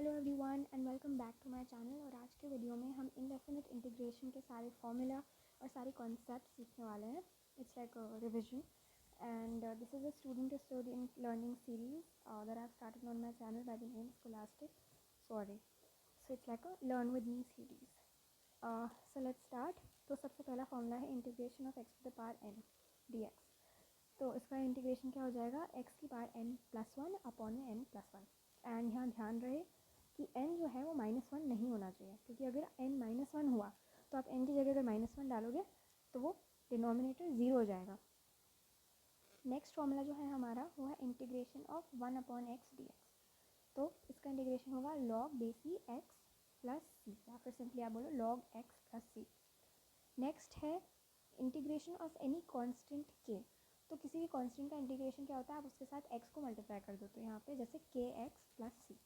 Hello everyone and welcome back to my channel. और आज के वीडियो में हम इंडेफिनिट इंटीग्रेशन के सारे फॉर्मूला और सारे कॉन्सेप्ट सीखने वाले हैं। It's like revision and this is a student learning series that I have started on my channel by the name scholastic sorry. So it's like a learn with me series. So let's start. तो सबसे पहला formula है integration of x to the power n d x. तो इसका integration क्या हो जाएगा, x की power n plus one upon में एन प्लस वन। एंड यहाँ ध्यान रहे कि n जो है वो -1 नहीं होना चाहिए, क्योंकि अगर n -1 हुआ तो आप n की जगह अगर -1 डालोगे तो वो डिनोमिनेटर 0 हो जाएगा। नेक्स्ट फॉर्मूला जो है हमारा वो है integration of 1 upon x d x. तो इसका इंटीग्रेशन होगा लॉग बेसी एक्स प्लस सी, या फिर सिंपली आप बोलो लॉग एक्स प्लस सी। नेक्स्ट है इंटीग्रेशन ऑफ एनी कॉन्स्टेंट के। तो किसी भी कॉन्स्टेंट का इंटीग्रेशन क्या होता है, आप उसके साथ x को मल्टीप्लाई कर दो, तो यहाँ पे जैसे के x plus c.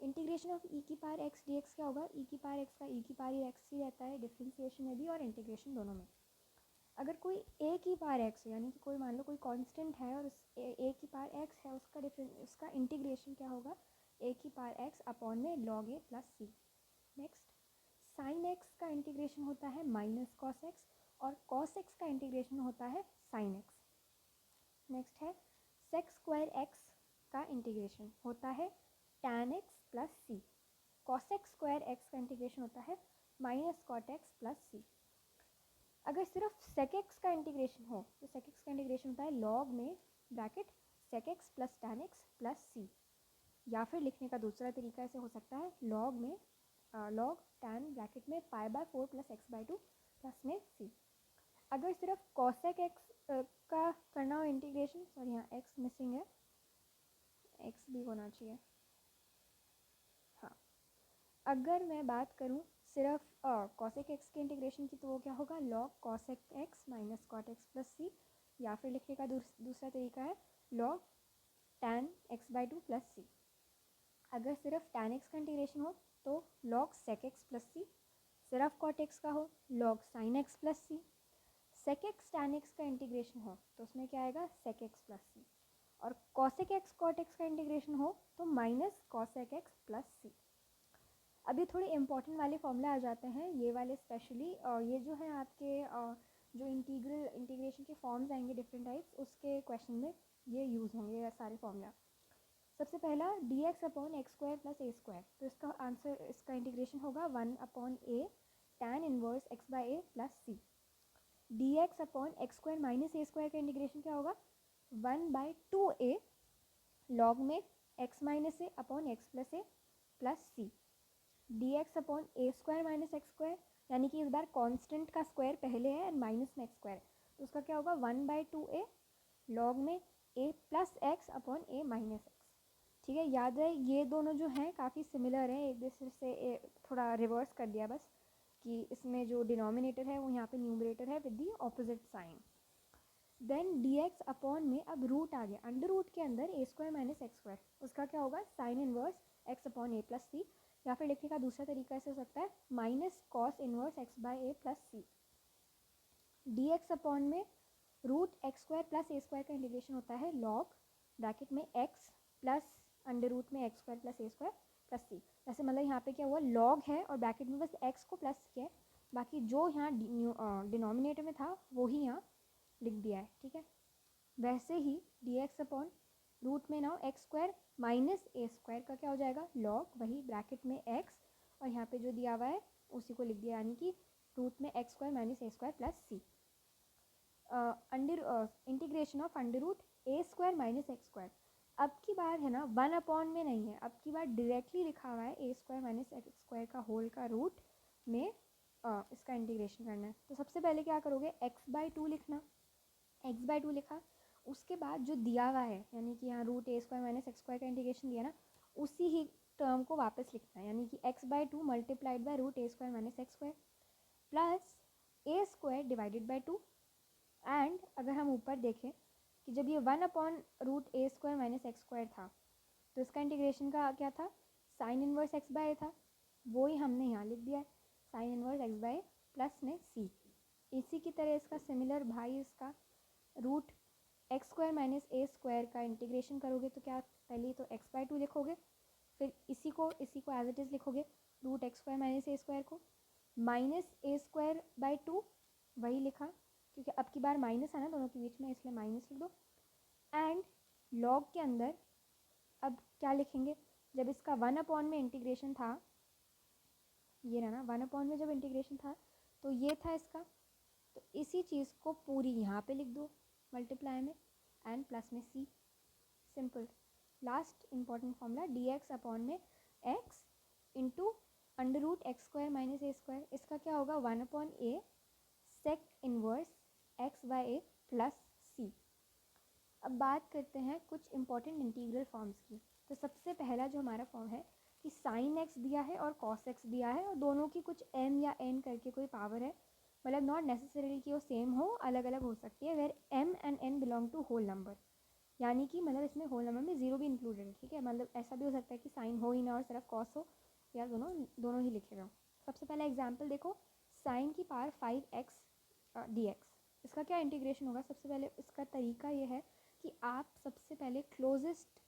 Integration of e की पावर एक्स डी एक्स क्या होगा, ई की पावर एक्स का ई की पावर एक्स ही रहता है डिफ्रेंसिएशन में भी और इंटीग्रेशन दोनों में। अगर कोई ए की पावर एक्स है, यानी कि कोई मान लो कोई कांस्टेंट है और उस ए की पावर एक्स है, उसका इंटीग्रेशन क्या होगा, ए की पावर एक्स अपॉन में लॉग ए प्लस सी। नेक्स्ट साइन एक्स का इंटीग्रेशन होता है माइनस कॉस एक्स, और कॉस एक्स का इंटीग्रेशन होता है साइन एक्स। नेक्स्ट है सेक स्क्वायर एक्स का इंटीग्रेशन होता है tan एक्स प्लस सी। कॉसेक स्क्वायर एक्स का इंटीग्रेशन होता है minus cot x plus c. अगर सिर्फ सेक एक्स का इंटीग्रेशन हो तो सेक एक्स का इंटीग्रेशन होता है लॉग में bracket sec x plus tan x plus c, या फिर लिखने का दूसरा तरीका ऐसे हो सकता है लॉग में लॉग tan ब्रैकेट में pi by 4 plus x by 2 plus में सी। अगर सिर्फ कॉसेक एक्स का करना हो इंटीग्रेशन, सॉरी यहाँ एक्स मिसिंग है, एक्स भी होना चाहिए। हाँ, अगर मैं बात करूँ सिर्फ कॉसेक एक्स के इंटीग्रेशन की, तो वो क्या होगा log cosec x minus cot x plus c, या फिर लिखने का दूसरा तरीका है log tan x by 2 plus c. अगर सिर्फ tan एक्स का इंटीग्रेशन हो तो log sec x plus c, सिर्फ कॉट एक्स का हो log sine x plus c, sec x tan x का इंटीग्रेशन हो तो उसमें क्या आएगा सेक एक्स प्लस सी, और कॉसेक एक्स कॉट एक्स का इंटीग्रेशन हो तो माइनस कॉसेक एक्स प्लस सी। अभी थोड़े इंपॉर्टेंट वाले फॉर्मूला आ जाते हैं, ये वाले स्पेशली, और ये जो है आपके जो इंटीग्रेशन के फॉर्म्स आएंगे डिफरेंट टाइप्स, उसके क्वेश्चन में ये यूज़ होंगे ये सारे फॉर्मूला। सबसे पहला d x upon x square plus a square, तो इसका आंसर, इसका इंटीग्रेशन होगा 1 upon a tan inverse x by a plus c. D x upon x square minus a square का इंटीग्रेशन क्या होगा 1/2a लॉग में x minus a upon x plus a plus c. D x upon a square minus x square, यानी कि इस बार constant का square पहले है एंड माइनस में एक्स स्क्वायर, तो उसका क्या होगा 1/2a लॉग में ए प्लस एक्स अपॉन ए माइनस एक्स। ठीक है, याद है ये दोनों जो हैं काफ़ी सिमिलर हैं एक दूसरे से, थोड़ा रिवर्स कर दिया बस कि इसमें जो डिनोमिनेटर है वो यहाँ पे न्यूमरेटर है with the opposite sign. Then d x upon में अब रूट आ गया, अंडर रूट के अंदर a square minus x square, उसका क्या होगा sine inverse x upon a plus c, या फिर लिखने का दूसरा तरीका ऐसे हो सकता है minus cos inverse x by a plus c. D x upon में root x square plus a square का इंटीग्रेशन होता है लॉग ब्रैकेट में एक्स प्लस अंडर रूट में x square plus a square plus c. वैसे मतलब यहाँ पे क्या हुआ लॉग है और ब्रैकेट में बस एक्स को प्लस किया है, बाकी जो यहाँ डिनोमिनेटर में था वो ही यहाँ लिख दिया है। ठीक है, वैसे ही डी एक्स अपॉन रूट में ना x square minus a square का क्या हो जाएगा लॉग वही ब्रैकेट में एक्स, और यहाँ पे जो दिया हुआ है उसी को लिख दिया, यानी कि रूट में x square minus a square plus c. Under integration of under root a square minus x square, अब की बार है ना 1 अपॉन में नहीं है, अब की बार डायरेक्टली लिखा हुआ है ए स्क्वायर माइनस एक्स स्क्वायर का होल का रूट में इसका इंटीग्रेशन करना है। तो सबसे पहले क्या करोगे एक्स बाई 2 लिखना, एक्स बाई 2 लिखा, उसके बाद जो दिया हुआ है यानी कि यहाँ root a square minus x square का इंटीग्रेशन दिया ना, उसी ही टर्म को वापस लिखना है, यानी कि x by 2 multiplied by root a square minus x square plus a square divided by 2। And अगर हम ऊपर देखें कि जब ये 1 upon root a square minus x square था तो इसका इंटीग्रेशन का क्या था sine inverse x by a था, वो ही हमने यहाँ लिख दिया है sine inverse x by plus में सी। इसी की तरह इसका सिमिलर भाई इसका root x square minus a square का इंटीग्रेशन करोगे तो क्या, पहले तो एक्स बाई 2 लिखोगे फिर इसी को एज इट इज़ लिखोगे, root x square minus a square को, माइनस ए स्क्वायर बाई 2 वही लिखा, क्योंकि अब की बार माइनस है ना दोनों के बीच में, इसलिए माइनस लिख दो। एंड लॉग के अंदर अब क्या लिखेंगे, जब इसका 1 में इंटीग्रेशन था, ये रहा ना 1 में जब इंटीग्रेशन था तो ये था इसका, तो इसी चीज़ को पूरी यहाँ पे लिख दो मल्टीप्लाई में एंड प्लस में c, simple. Last important formula d x upon में x into under root x square minus a square, इसका क्या होगा 1/a sec inverse x by a plus c. अब बात करते हैं कुछ इंपॉर्टेंट इंटीग्रल फॉर्म्स की। तो सबसे पहला जो हमारा फॉर्म है कि साइन एक्स दिया है और कॉस एक्स दिया है और दोनों की कुछ m या n करके कोई पावर है, मतलब नॉट नेसेसरीली कि वो सेम हो, अलग अलग हो सकती है, where m and n belong to whole number, यानी कि मतलब इसमें होल नंबर में जीरो भी इंक्लूडेड है, ठीक है। मतलब ऐसा भी हो सकता है कि साइन हो ही ना और सिर्फ कॉस हो, या दोनों ही लिखे रहो। सबसे पहला एग्जाम्पल देखो, साइन की पावर 5x dx, इसका क्या इंटीग्रेशन होगा। सबसे पहले इसका तरीका ये है कि आप सबसे पहले क्लोजेस्ट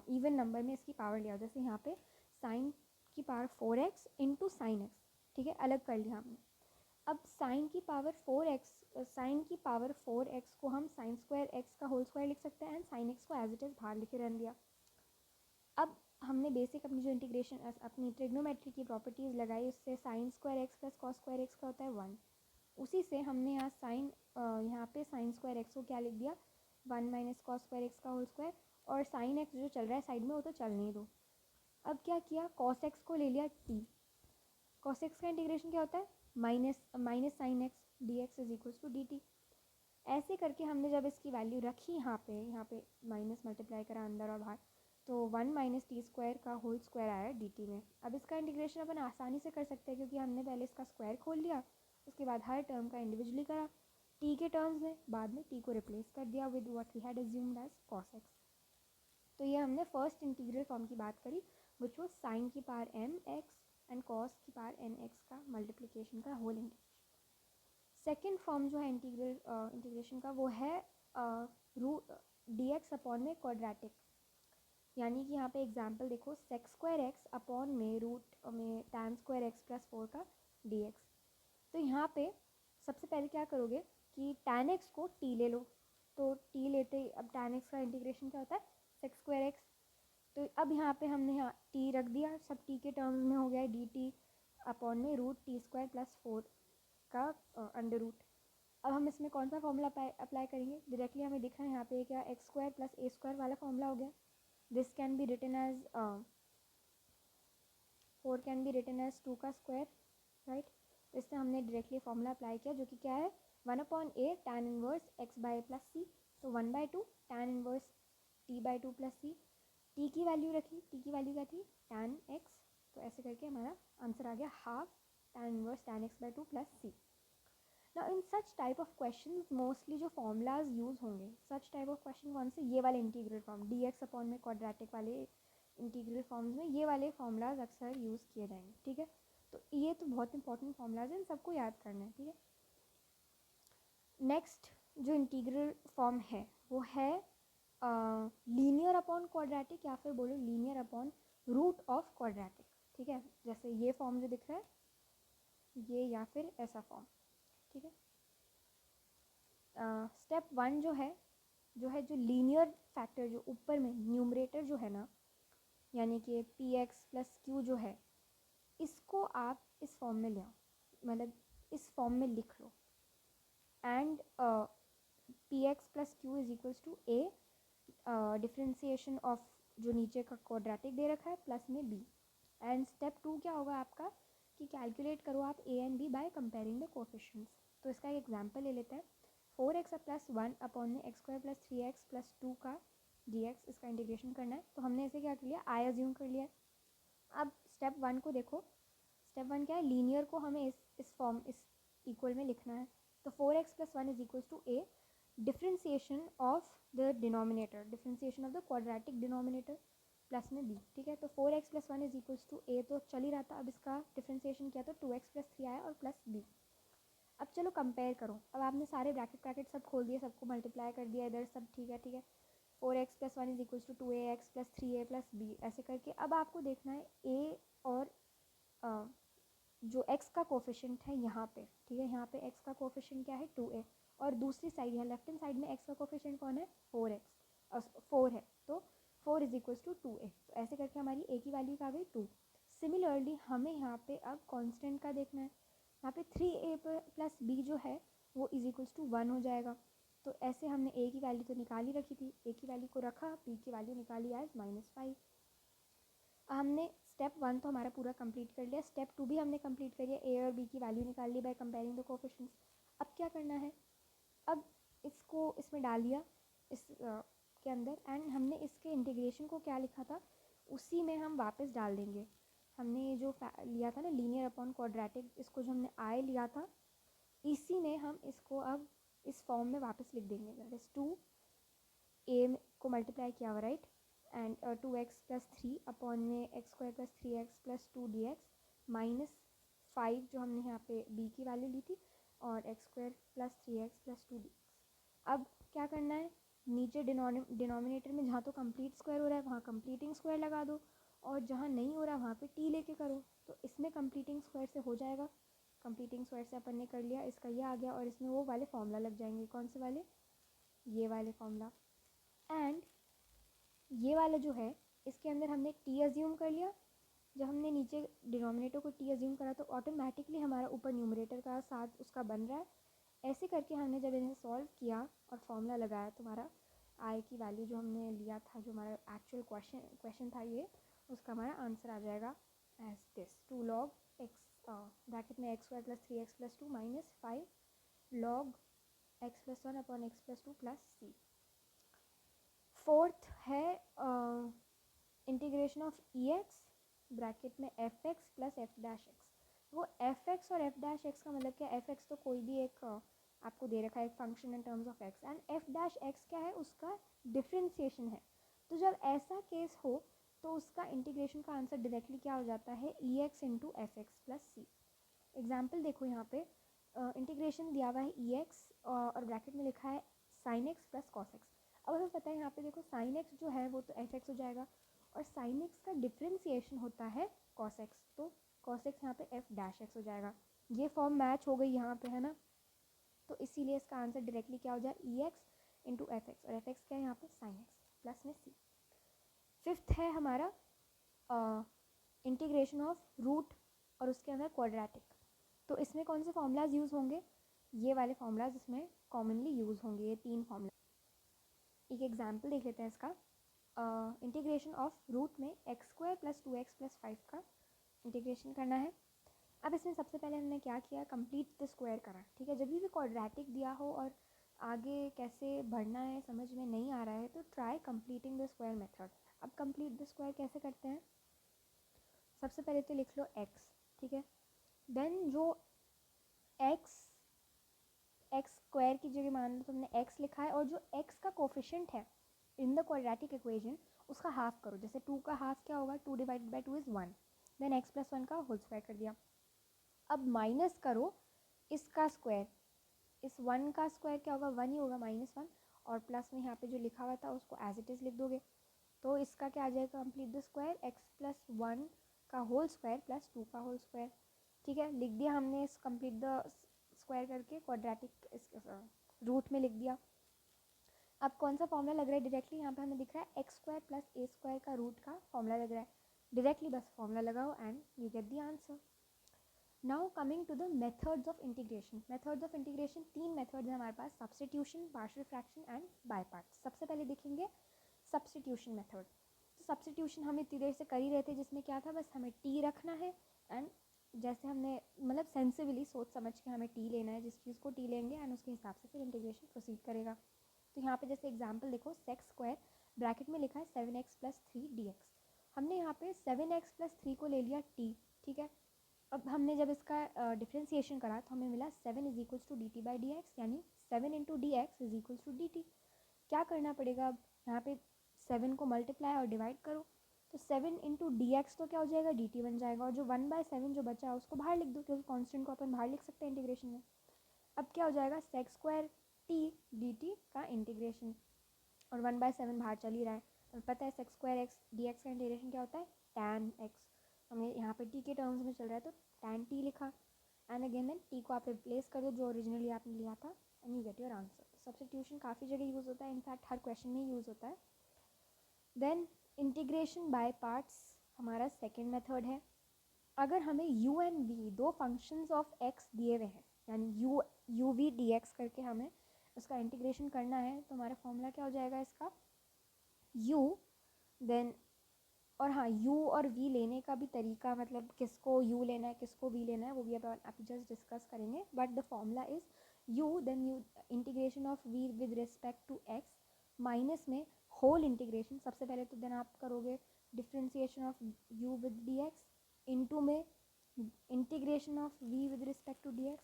इवन नंबर में इसकी पावर लिया, जैसे यहाँ पे साइन की power 4x into sine x, ठीक है, अलग कर लिया हमने। अब साइन की पावर 4x को हम साइन स्क्वायर एक्स का होल स्क्वायर लिख सकते हैं एंड साइन एक्स को एज इट इज़ बाहर लिखे रहने दिया। अब हमने बेसिक अपनी जो इंटीग्रेशन अपनी ट्रिग्नोमेट्री की प्रॉपर्टीज़ लगाई, उससे sine square x plus cos square x का होता है 1, उसी से हमने यहाँ पे साइन स्क्वायर एक्स को क्या लिख दिया 1 माइनस कॉस स्क्वायर एक्स का होल स्क्वायर, और साइन एक्स जो चल रहा है साइड में वो तो चल नहीं दो। अब क्या किया, कॉस एक्स को ले लिया t, कॉस एक्स का इंटीग्रेशन क्या होता है minus sine x d x is equals to d t. ऐसे करके हमने जब इसकी वैल्यू रखी यहाँ पे माइनस मल्टीप्लाई करा अंदर और बाहर, तो 1 माइनस टी स्क्वायर का होल स्क्वायर आया डी टी में। अब इसका इंटीग्रेशन अपन आसानी से कर सकते हैं, क्योंकि हमने पहले इसका स्क्वायर खोल लिया, उसके बाद हर टर्म का इंडिविजुअली करा टी के टर्म्स में, बाद में टी को रिप्लेस कर दिया with what we had assumed as cos x. तो ये हमने फर्स्ट इंटीग्रल फॉर्म की बात करी, विच वाज साइन की power m x and cos की पावर n x का मल्टीप्लिकेशन का होल इंटीग्रेशन। सेकेंड फॉर्म जो है इंटीग्रेशन का वो है रूट डी एक्स अपॉन में क्वाड्रेटिक, यानी कि यहाँ पे एग्जांपल देखो, सेक स्क्वायर एक्स अपॉन में रूट में टैन स्क्वायर एक्स प्लस 4 का डी एक्स। तो यहाँ पे सबसे पहले क्या करोगे कि टैन एक्स को टी ले लो, तो टी लेते ही अब टैन एक्स का इंटीग्रेशन क्या होता है सेक स्क्वायर एक्स। तो अब यहाँ पे हमने यहाँ टी रख दिया, सब टी के टर्म्स में हो गया है डी टी अपॉन में रूट टी स्क्वायर प्लस 4 का अंडर रूट। अब हम इसमें कौन सा फॉर्मूला अप्लाई करेंगे, डायरेक्टली हमें दिख रहा है यहाँ पे क्या x square plus a square वाला फॉर्मूला हो गया। This can be written as 4 can be written as 2 का स्क्वायर, राइट। तो इससे हमने डायरेक्टली फॉर्मूला अप्लाई किया, जो कि क्या है 1/a tan inverse x by plus c, तो 1/2 tan inverse t by 2 plus c. T की वैल्यू रखी, टी की वैल्यू क्या थी tan x, तो ऐसे करके हमारा आंसर आ गया half tan inverse tan x by 2 plus c. Now in such type of question mostly जो फॉर्मूलाज यूज़ होंगे, सच टाइप ऑफ क्वेश्चन कौन से, ये वाले integral form d x upon में क्वाड्रेटिक वाले इंटीग्रल फॉर्म्स में ये वाले फॉर्मूलाज अक्सर यूज़ किए जाएंगे, ठीक है। तो ये तो बहुत इंपॉर्टेंट फॉर्मूलाज हैं, इन सबको याद करना है, ठीक है। नेक्स्ट जो इंटीग्रल फॉर्म है वो है लीनियर अपॉन क्वाड्रेटिक, या फिर बोलो linear upon root of quadratic, ठीक है। जैसे ये फॉर्म जो दिख रहा है ये, या फिर ऐसा फॉर्म, ठीक है। स्टेप 1 जो लीनियर फैक्टर जो ऊपर में न्यूमरेटर जो है ना, यानी कि पी एक्स प्लस क्यू जो है, इसको आप इस फॉर्म में ले आओ, मतलब इस फॉर्म में लिख लो। And p x plus q is equals to a differentiation of जो नीचे का क्वाड्रेटिक दे रखा है प्लस में बी। एंड स्टेप 2 क्या होगा आपका कि कैलकुलेट करो आप a and b by comparing the coefficients. तो इसका एक एग्जांपल ले लेते हैं, 4x प्लस 1 अपॉन में x square plus 3x plus 2 का dx, इसका इंटीग्रेशन करना है। तो हमने इसे क्या कर लिया आई अज्यूम कर लिया। अब स्टेप 1 को देखो, स्टेप 1 क्या है, लीनियर को हमें इस फॉर्म इस इक्वल में लिखना है। तो 4x plus 1 is equals to a differentiation of the denominator, differentiation of the quadratic denominator plus में बी, ठीक है। तो 4x plus 1 is equals to a तो चल ही रहा था, अब इसका डिफ्रेंसिएशन किया तो 2x प्लस 3 आया और प्लस बी। अब चलो कंपेयर करो, अब आपने सारे ब्रैकेट सब खोल दिए, सबको मल्टीप्लाई कर दिया इधर, सब ठीक है, ठीक है। 4x + 1 = 2ax + 3a + b, ऐसे करके। अब आपको देखना है a और जो x का कोफिशिएंट है यहाँ पे, ठीक है, यहाँ पे x का कोफिशिएंट क्या है 2a, और दूसरी साइड यहाँ लेफ्ट हैंड साइड में x का कोफिशिएंट कौन है 4 है, तो 4 = 2a। तो ऐसे करके हमारी a की वैल्यू आ गई 2। सिमिलरली हमें यहाँ पे अब कांस्टेंट का देखना है, यहाँ पे 3a + b जो है वो = 1 हो जाएगा। तो ऐसे हमने a की वैल्यू तो निकाल ही रखी थी, a की वैल्यू को रखा, b की वैल्यू निकाली एज -5। हमने स्टेप 1 तो हमारा पूरा कंप्लीट कर लिया, स्टेप 2 भी हमने कंप्लीट कर लिया, a और b की वैल्यू निकाल ली बाय कंपेयरिंग द कोफिशिएंट्स। अब क्या करना है, अब इसको इसमें डाल दिया इस के अंदर, एंड हमने इसके इंटीग्रेशन को क्या लिखा था उसी में हम वापस डाल देंगे। हमने ये जो लिया था ना लीनियर अपॉन क्वाड्रेटिक, इसको जो हमने आई लिया था, इसी में हम इसको अब इस फॉर्म में वापस लिख देंगे। दैट इज़ 2a को मल्टीप्लाई किया हुआ, राइट, एंड 2x + 3 अपॉन में x² + 3x + 2 dx -5 जो हमने यहाँ पे b की वैल्यू ली थी, और x² + 3x + 2 dx। अब क्या करना है, नीचे डिनोमिनेटर में जहाँ तो कंप्लीट स्क्वायर हो रहा है वहाँ कंप्लीटिंग स्क्वायर लगा दो, और जहाँ नहीं हो रहा वहाँ पे t लेके करो। तो इसमें कंप्लीटिंग स्क्वायर से हो जाएगा, कंप्लीटिंग स्क्वायर से अपन ने कर लिया, इसका ये आ गया, और इसमें वो वाले फॉर्मूला लग जाएंगे। कौन से वाले, ये वाले फॉर्मूला। एंड ये वाला जो है इसके अंदर हमने t अज्यूम कर लिया, जब हमने नीचे डिनोमिनेटर को t अज्यूम करा तो ऑटोमेटिकली हमारा ऊपर न्यूमरेटर का साथ उसका बन रहा है। ऐसे करके हमने जब इन्हें सॉल्व किया और फॉर्मूला लगाया तो हमारा आई की वैल्यू जो हमने लिया था, जो हमारा एक्चुअल क्वेश्चन था ये, उसका हमारा आंसर आ जाएगा as this 2 log x bracket में x² + 3x + 2 -5 log x + 1 upon x + 2 + c। Fourth है इंटीग्रेशन ऑफ ex ब्रैकेट में fx + f'(x). वो fx और f'(x) का मतलब क्या, fx तो कोई भी एक आपको दे रखा है एक function in terms of x, and f'(x) क्या है, उसका डिफ्रेंसिएशन है। तो जब ऐसा केस हो तो उसका इंटीग्रेशन का आंसर डायरेक्टली क्या हो जाता है, ex × fx + c। एग्जाम्पल देखो यहाँ पे इंटीग्रेशन दिया हुआ है ex और ब्रैकेट में लिखा है sin x + cos x। अब हमें पता है यहाँ पे देखो sin x जो है वो तो fx हो जाएगा, और sin x का डिफ्रेंसिएशन होता है cos x, तो cos x यहाँ पे f'(x) हो जाएगा। ये फॉर्म मैच हो गई यहाँ पे, है ना, तो इसीलिए इसका आंसर डायरेक्टली क्या हो जाए, ex × fx, और fx क्या है यहाँ पे sin x प्लस में c। फिफ्थ है हमारा इंटीग्रेशन ऑफ रूट और उसके अंदर क्वाड्रेटिक। तो इसमें कौन से फॉर्मूलाज यूज़ होंगे, ये वाले फॉर्मूलाज इसमें कॉमनली यूज़ होंगे, ये 3 फॉर्मूला। एक एग्जांपल देख लेते हैं इसका। इंटीग्रेशन ऑफ रूट में x² + 2x + 5 का इंटीग्रेशन करना है। अब इसमें सबसे पहले हमने क्या किया, कंप्लीट द स्क्वायर करा, ठीक है। जब भी क्वाड्रेटिक दिया हो और आगे कैसे बढ़ना है समझ में नहीं आ रहा है तो try completing the square method. अब कंप्लीट द स्क्वायर कैसे करते हैं, सबसे पहले तो लिख लो x, ठीक है, देन जो x स्क्वायर की जगह मान लो तुमने x लिखा है, और जो x का कोफिशिएंट है इन द क्वाड्रेटिक इक्वेशन उसका हाफ करो। जैसे 2 का हाफ क्या होगा, 2 / 2 इज़ 1, देन x + 1 का होल स्क्वायर कर दिया। अब माइनस करो इसका स्क्वायर, इस 1 का स्क्वायर क्या होगा, 1 ही होगा, -1, और प्लस में यहाँ पे जो लिखा हुआ था उसको एज इट इज़ लिख दोगे। तो इसका क्या आ जाएगा, कंप्लीट द स्क्वायर x + 1 का होल स्क्वायर + 2 का होल स्क्वायर, ठीक है, लिख दिया हमने इस कंप्लीट द स्क्वायर करके क्वाड्रेटिक इस रूट में लिख दिया। अब कौन सा फॉर्मूला लग रहा है डायरेक्टली, यहाँ पे हमें दिख रहा है x² + a² का रूट का फॉर्मूला लग रहा है, डायरेक्टली बस फॉर्मूला लगाओ and you get the answer. Now coming to the methods of integration. Methods of integration 3 methods हैं हमारे पास, substitution, partial fraction and by parts. सबसे पहले देखेंगे सब्स्टिट्यूशन मेथड। तो सब्स्टिट्यूशन हम इतनी देर से कर ही रहे थे, जिसमें क्या था, बस हमें टी रखना है, एंड जैसे हमने मतलब सेंसिबली सोच समझ के हमें टी लेना है, जिस चीज़ को टी लेंगे एंड उसके हिसाब से फिर इंटीग्रेशन प्रोसीड करेगा। तो यहाँ पे जैसे एग्जांपल देखो, सेक्स स्क्वायर ब्रैकेट में लिखा है 7x + 3 dx। हमने यहाँ पे 7x + 3 को ले लिया t, ठीक है। अब हमने जब इसका डिफ्रेंसिएशन करा तो हमें मिला 7 = dt/dx, यानी 7 × dx = dt। क्या करना पड़ेगा, अब यहाँ पे 7 को मल्टीप्लाई और डिवाइड करो, तो 7 × dx तो क्या हो जाएगा, dt बन जाएगा, और जो 1/7 जो बचा है उसको बाहर लिख दो, क्योंकि कॉन्स्टेंट को अपन बाहर लिख सकते हैं इंटीग्रेशन में। अब क्या हो जाएगा, sec² t dt का इंटीग्रेशन। और 1/7 बाहर चल ही रहा है। हमें पता है sec square x d x का इंटीग्रेशन क्या होता है, tan x। हमें यहाँ पे t के टर्म्स में चल रहा है तो tan t लिखा, एंड अगेन देन t को आप रिप्लेस कर दो जो ओरिजिनली आपने लिया था, and you get your answer. Substitution काफ़ी जगह यूज़ होता है, इनफैक्ट हर क्वेश्चन में यूज़ होता है। देन इंटीग्रेशन बाय पार्ट्स हमारा सेकेंड मेथड है। अगर हमें u एंड v दो फंक्शंस ऑफ x दिए हुए हैं, यानी u v dx करके हमें उसका इंटीग्रेशन करना है, तो हमारा फॉर्मूला क्या हो जाएगा इसका, u देन, और हाँ u और v लेने का भी तरीका, मतलब किसको u लेना है किसको v लेना है वो भी अब आप जस्ट डिस्कस करेंगे, but the formula is u then u integration of v with respect to x minus में होल इंटीग्रेशन, सबसे पहले तो देन आप करोगे differentiation of u with dx into में integration of v with respect to dx,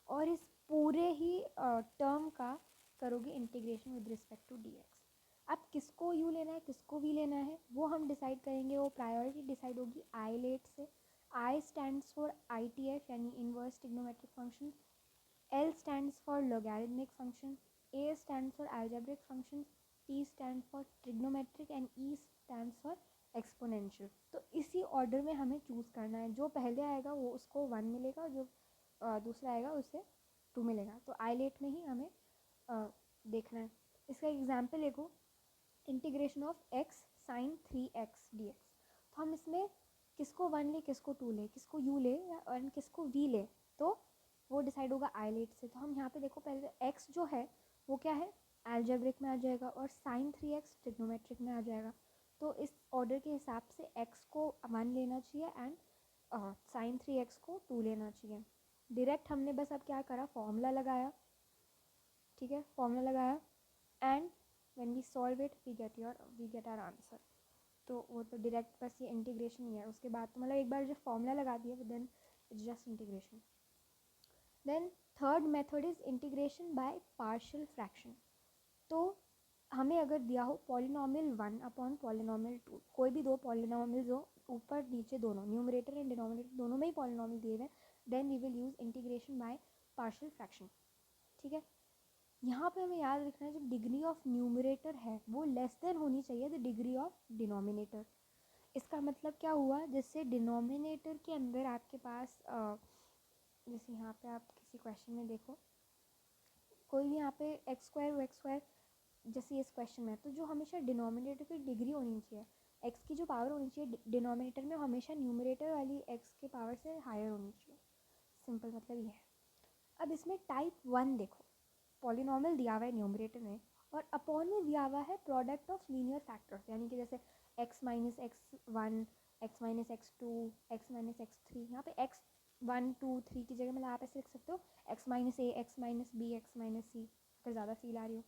और इस पूरे ही टर्म का करोगे integration with respect to dx। अब किसको u लेना है किसको v लेना है वो हम डिसाइड करेंगे, वो प्रायोरिटी डिसाइड होगी आई लेट से। I स्टैंड्स फॉर ITF यानी inverse trigonometric function, L stands for logarithmic function, A stands for algebraic function, T stand for trigonometric and E stands for exponential. तो इसी order में हमें choose करना है, जो पहले आएगा वो उसको 1 मिलेगा, जो दूसरा आएगा उसे 2 मिलेगा। तो आई लेट में ही हमें देखना है। इसका एग्जाम्पल देखो, integration of x sine 3x dx। तो हम इसमें किसको 1 ले किसको 2 ले, किसको u ले और किसको v ले, तो वो डिसाइड होगा आई लेट से। तो हम यहाँ पे देखो पहले x जो है वो क्या है, एल्जेब्रिक में आ जाएगा, और साइन 3x ट्रिग्नोमेट्रिक में आ जाएगा। तो इस ऑर्डर के हिसाब से x को 1 लेना चाहिए एंड साइन 3x को 2 लेना चाहिए। डायरेक्ट हमने बस अब क्या करा, फॉर्मूला लगाया, ठीक है, फॉर्मूला लगाया, and when we solve it we get our answer। तो वो तो डायरेक्ट बस ये इंटीग्रेशन ही है, उसके बाद तो मतलब एक बार जो फॉर्मूला लगा दिया then it's just integration. Then third method is integration by partial fraction. तो हमें अगर दिया हो पॉलिनॉमियल 1 अपॉन पॉलिनॉमियल 2, कोई भी दो पॉलिनॉमियल्स हो, ऊपर नीचे दोनों न्यूमरेटर एंड डिनोमिनेटर दोनों में ही पॉलिनॉमियल दिए हुए, then we will use integration by partial fraction. ठीक है, यहाँ पे हमें याद रखना है, जो डिग्री ऑफ न्यूमरेटर है वो लेस देन होनी चाहिए द डिग्री ऑफ डिनोमिनेटर। इसका मतलब क्या हुआ, जिससे डिनोमिनेटर के अंदर आपके पास जैसे यहाँ पे आप किसी क्वेश्चन में देखो, कोई भी यहाँ पे एक्स स्क्वायर जैसे इस क्वेश्चन में, तो जो हमेशा डिनोमिनेटर की डिग्री होनी चाहिए, एक्स की जो पावर होनी चाहिए डिनोमिनेटर में, हमेशा न्यूमरेटर वाली एक्स के पावर से हायर होनी चाहिए। सिंपल मतलब ये है। अब इसमें टाइप 1 देखो, पॉलिनॉमियल दिया हुआ है न्यूमरेटर में और अपॉन में दिया हुआ है प्रोडक्ट ऑफ लीनियर फैक्टर्स, यानी कि जैसे x minus x 1, x minus x 2, x minus x 3। यहाँ पे x 1 2 3 की जगह मतलब आप ऐसे लिख सकते हो x minus a, x minus b, x minus c, अगर ज़्यादा फील आ रही हो।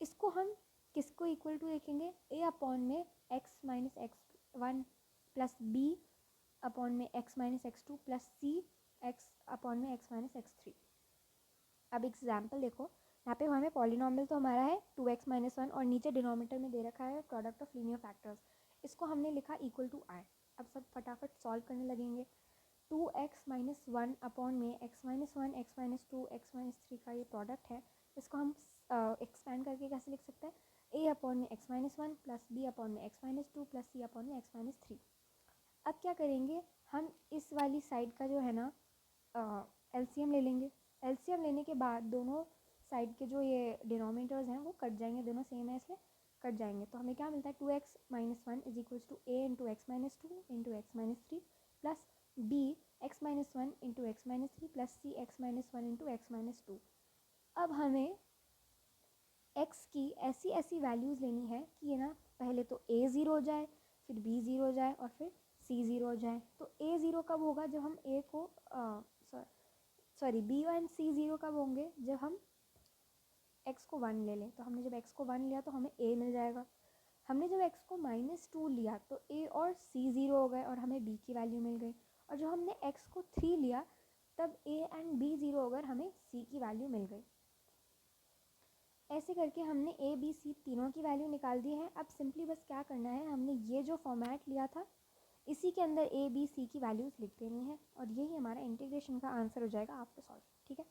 इसको हम किसको इक्वल टू लिखेंगे, a अपॉन में x minus x 1 plus b upon में x minus x 2 plus c x upon में x माइनस एक्स 3। अब एग्जाम्पल देखो, यहाँ पे हमें पॉलिनॉमियल तो हमारा है 2x माइनस 1 और नीचे डिनोमिनेटर में दे रखा है प्रोडक्ट ऑफ लीनियर फैक्टर्स। इसको हमने लिखा इक्वल टू आई। अब सब फटाफट सॉल्व करने लगेंगे। 2x माइनस 1 अपॉन में x minus 1, x minus 2, x minus 3 का ये प्रोडक्ट है। इसको हम एक्सपैंड करके कैसे लिख सकते हैं, a अपॉन में x minus 1 plus b upon में x minus 2 plus c upon में x माइनस 3। अब क्या करेंगे, हम इस वाली साइड का जो है ना एलसीएम ले लेंगे। एलसीएम लेने के बाद दोनों साइड के जो ये डिनोमिनेटर्स हैं वो कट जाएंगे, दोनों सेम है इसलिए कट जाएंगे। तो हमें क्या मिलता है, 2x minus 1 is equals to a into x minus 2 into x minus 3 plus b x minus 1 into x minus 3 plus c x minus 1 into x minus 2। अब हमें x की ऐसी ऐसी वैल्यूज़ लेनी है कि ये ना पहले तो a ज़ीरो हो जाए, फिर b ज़ीरो हो जाए और फिर c ज़ीरो हो जाए। तो a ज़ीरो कब होगा, जब हम a को sorry b and c zero कब होंगे, जब हम x को 1 ले लें। तो हमने जब x को 1 लिया तो हमें a मिल जाएगा। हमने जब x को -2 लिया तो a और c ज़ीरो हो गए और हमें b की वैल्यू मिल गई। और जब हमने x को 3 लिया तब a एंड b ज़ीरो हो गए, हमें c की वैल्यू मिल गई। ऐसे करके हमने a b c तीनों की वैल्यू निकाल दी है। अब सिंपली बस क्या करना है, हमने ये जो फॉर्मेट लिया था इसी के अंदर a b c की वैल्यूज़ लिख देनी है और यही हमारा इंटीग्रेशन का आंसर हो जाएगा आफ्टर सॉल्व। ठीक है,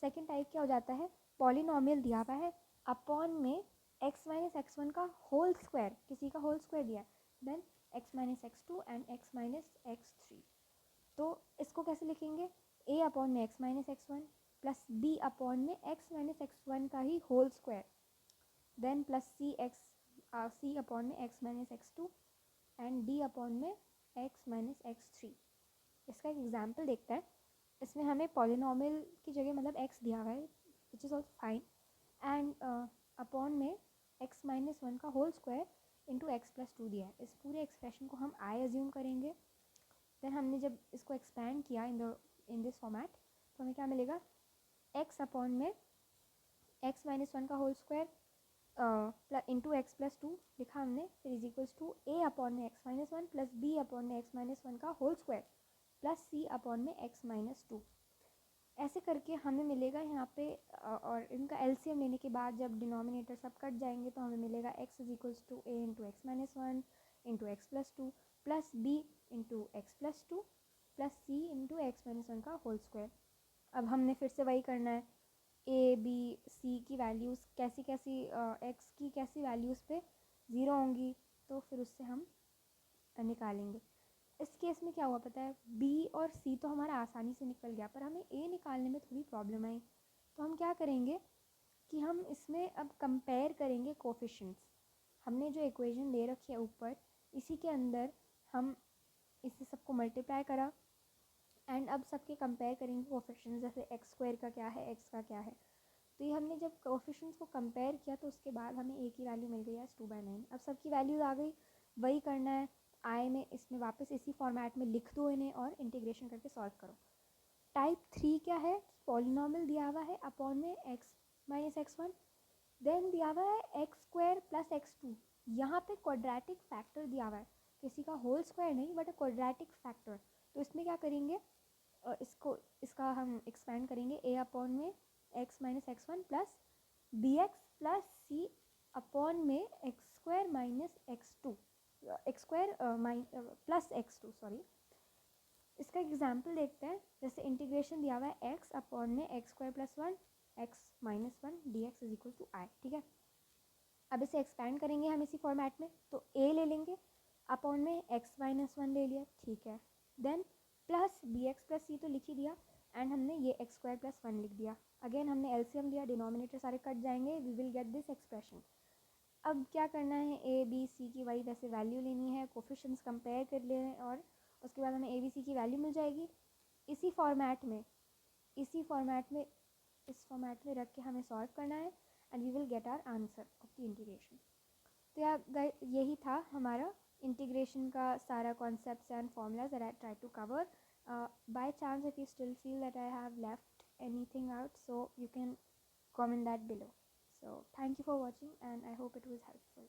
सेकेंड टाइप क्या हो जाता है, पॉलिनॉमियल दिया हुआ है अपॉन में x माइनस एक्स वन का होल स्क्वायर, किसी का होल स्क्वायर दिया है, then x minus x two and x minus x three. तो इसको कैसे लिखेंगे, a अपॉन में x minus x one plus b upon में x माइनस एक्स वन का ही whole square, then plus c upon में x minus x two and d upon में x माइनस एक्स थ्री। इसका एक एग्जाम्पल देखते हैं। इसमें हमें पॉलिनॉमियल की जगह मतलब x दिया हुआ है, which is also fine, and upon में x माइनस वन का whole square into x plus two दिया है। इस पूरे एक्सप्रेशन को हम आई एज्यूम करेंगे। देन हमने जब इसको एक्सपैंड किया इन दिस फॉर्मेट, तो हमें क्या मिलेगा, x अपॉन में x माइनस वन का whole square into x plus two लिखा हमने, फिर is equals to a upon में x minus one plus b upon में x माइनस वन का whole square plus c upon में x माइनस टू। ऐसे करके हमें मिलेगा यहाँ पे और इनका एलसीएम लेने के बाद जब डिनोमिनेटर सब कट जाएंगे तो हमें मिलेगा x is equals to a into x minus one into x plus two plus b into x plus two plus c into x minus one का होल स्क्वायर। अब हमने फिर से वही करना है, a b c की वैल्यूज़ कैसी कैसी x की कैसी वैल्यूज़ पे ज़ीरो होंगी, तो फिर उससे हम निकालेंगे। इस केस में क्या हुआ पता है, b और c तो हमारा आसानी से निकल गया, पर हमें a निकालने में थोड़ी प्रॉब्लम आई। तो हम क्या करेंगे कि हम इसमें अब कंपेयर करेंगे कोफिशिएंट्स। हमने जो इक्वेशन ले रखी है ऊपर, इसी के अंदर हम इसे सबको मल्टीप्लाई करा एंड अब सबके कंपेयर करेंगे कोफिशिएंट्स, जैसे एक्स स्क्वायर का क्या है, एक्स का क्या है। तो ये हमने जब कोफिशिएंट्स को कंपेयर किया तो उसके बाद हमें a की वैल्यू मिल गई है 2/9। अब सबकी वैल्यूज आ गई, वही करना है आई में, इसमें वापस इसी फॉर्मेट में लिख दो इन्हें और इंटीग्रेशन करके सॉल्व करो। टाइप 3 क्या है, पॉलिनॉमियल दिया हुआ है अपॉन में x minus x one, then दिया हुआ है x square plus x two. यहाँ पे क्वाड्रेटिक फैक्टर दिया हुआ है, किसी का होल स्क्वायर नहीं बट अ क्वाड्रेटिक फैक्टर। तो इसमें क्या करेंगे, इसका हम एक्सपेंड करेंगे a अपॉन में x minus x one plus b x plus c upon में x square minus x two, x square plus x two, sorry. इसका एग्जाम्पल देखते हैं, जैसे इंटीग्रेशन दिया हुआ है x अपॉन में x square plus one x minus one d x is equal to I, ठीक है। अब इसे एक्सपैंड करेंगे हम इसी फॉर्मेट में, तो a ले लेंगे अपॉन में x माइनस वन ले लिया, ठीक है। Then plus b x plus c तो लिख ही दिया एंड हमने ये एक्स स्क्वायर प्लस वन लिख दिया। अगेन हमने एलसीएम लिया, डिनोमिनेटर सारे कट जाएंगे, we will get this expression. अब क्या करना है, ए बी सी की वही वैसे वैल्यू लेनी है, कोफिशिएंट्स कंपेयर कर ले और उसके बाद हमें ए बी सी की वैल्यू मिल जाएगी। इसी फॉर्मेट में इस फॉर्मेट में रख के हमें सॉल्व करना है and we will get our answer of the integration. तो यार यही था हमारा इंटीग्रेशन का सारा concepts and formulas that I try to cover. By chance if you still feel that I have left anything out, so you can comment that below. So thank you for watching and I hope it was helpful.